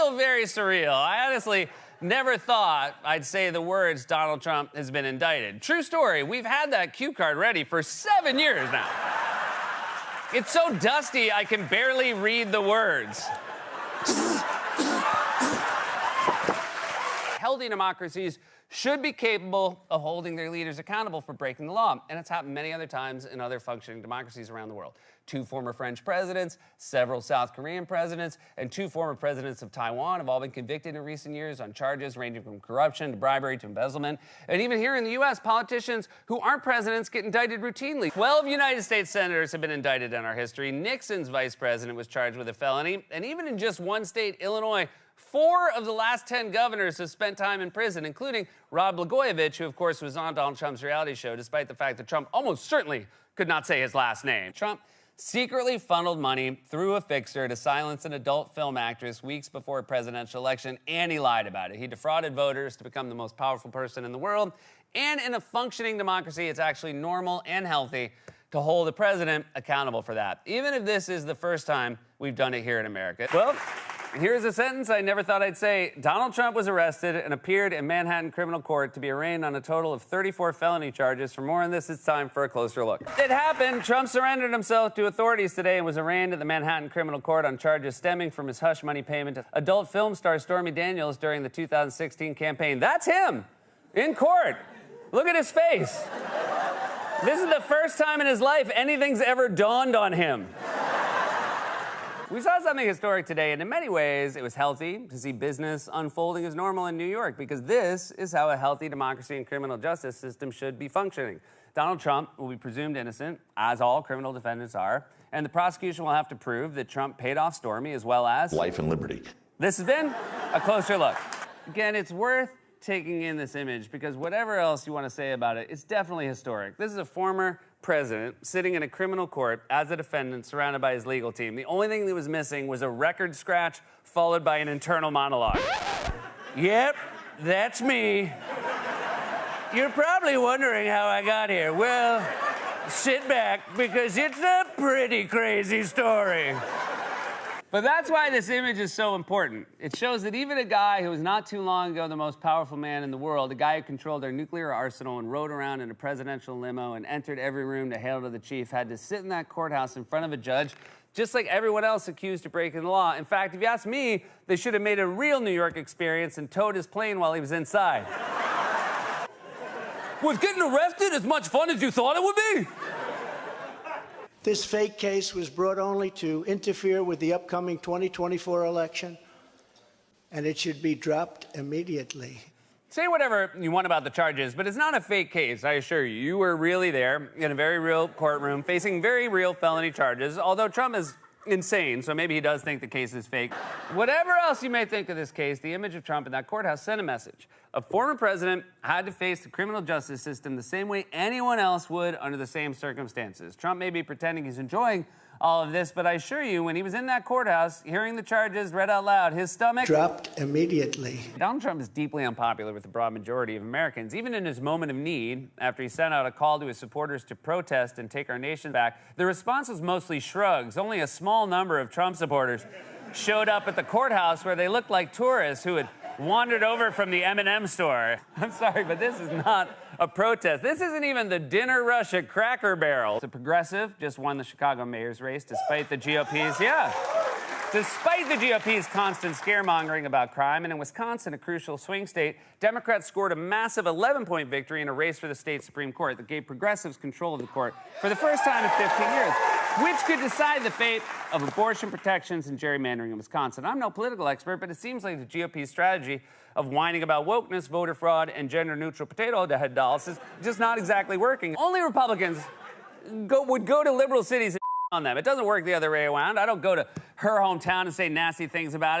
still very surreal. I honestly never thought I'd say the words Donald Trump has been indicted. True story, we've had that cue card ready for 7 years now. It's so dusty, I can barely read the words. Healthy democracies should be capable of holding their leaders accountable for breaking the law. And it's happened many other times in other functioning democracies around the world. 2 former French presidents, several South Korean presidents, and 2 former presidents of Taiwan have all been convicted in recent years on charges ranging from corruption to bribery to embezzlement. And even here in the U.S., politicians who aren't presidents get indicted routinely. 12 United States senators have been indicted in our history. Nixon's vice president was charged with a felony. And even in just one state, Illinois, 4 of the last 10 governors have spent time in prison, including Rod Blagojevich, who, of course, was on Donald Trump's reality show, despite the fact that Trump almost certainly could not say his last name. Trump secretly funneled money through a fixer to silence an adult film actress weeks before a presidential election, and he lied about it. He defrauded voters to become the most powerful person in the world, and in a functioning democracy, it's actually normal and healthy to hold the president accountable for that, even if this is the first time we've done it here in America. Well, here's a sentence I never thought I'd say. Donald Trump was arrested and appeared in Manhattan criminal court to be arraigned on a total of 34 felony charges. For more on this, it's time for a closer look. It happened. Trump surrendered himself to authorities today and was arraigned at the Manhattan criminal court on charges stemming from his hush money payment to adult film star Stormy Daniels during the 2016 campaign. That's him in court. Look at his face. This is the first time in his life anything's ever dawned on him. We saw something historic today, and in many ways, it was healthy to see business unfolding as normal in New York, because this is how a healthy democracy and criminal justice system should be functioning. Donald Trump will be presumed innocent, as all criminal defendants are, and the prosecution will have to prove that Trump paid off Stormy as well as life and liberty. This has been a closer look. Again, it's worth taking in this image, because whatever else you want to say about it, it's definitely historic. This is a former president sitting in a criminal court as a defendant surrounded by his legal team. The only thing that was missing was a record scratch followed by an internal monologue. Yep, that's me. You're probably wondering how I got here. Well, sit back, because it's a pretty crazy story. But that's why this image is so important. It shows that even a guy who was not too long ago the most powerful man in the world, a guy who controlled their nuclear arsenal and rode around in a presidential limo and entered every room to hail to the chief, had to sit in that courthouse in front of a judge, just like everyone else accused of breaking the law. In fact, if you ask me, they should have made a real New York experience and towed his plane while he was inside. Was getting arrested as much fun as you thought it would be? This fake case was brought only to interfere with the upcoming 2024 election, and it should be dropped immediately. Say whatever you want about the charges, but it's not a fake case, I assure you. You were really there in a very real courtroom facing very real felony charges, although Trump is insane, so maybe he does think the case is fake. Whatever else you may think of this case, the image of Trump in that courthouse sent a message. A former president had to face the criminal justice system the same way anyone else would under the same circumstances. Trump may be pretending he's enjoying all of this, but I assure you, when he was in that courthouse, hearing the charges read out loud, his stomach dropped immediately. Donald Trump is deeply unpopular with the broad majority of Americans. Even in his moment of need, after he sent out a call to his supporters to protest and take our nation back, the response was mostly shrugs. Only a small number of Trump supporters showed up at the courthouse, where they looked like tourists who had wandered over from the M&M store. I'm sorry, but this is not a protest. This isn't even the dinner rush at Cracker Barrel. The progressive just won the Chicago mayor's race despite the GOP's, despite the GOP's constant scaremongering about crime. And in Wisconsin, a crucial swing state, Democrats scored a massive 11-point victory in a race for the state Supreme Court that gave progressives control of the court for the first time in 15 years, which could decide the fate of abortion protections and gerrymandering in Wisconsin. I'm no political expert, but it seems like the GOP's strategy of whining about wokeness, voter fraud, and gender-neutral potato head dolls is just not exactly working. Only Republicans would go to liberal cities and on them. It doesn't work the other way around. I don't go to her hometown and say nasty things about it.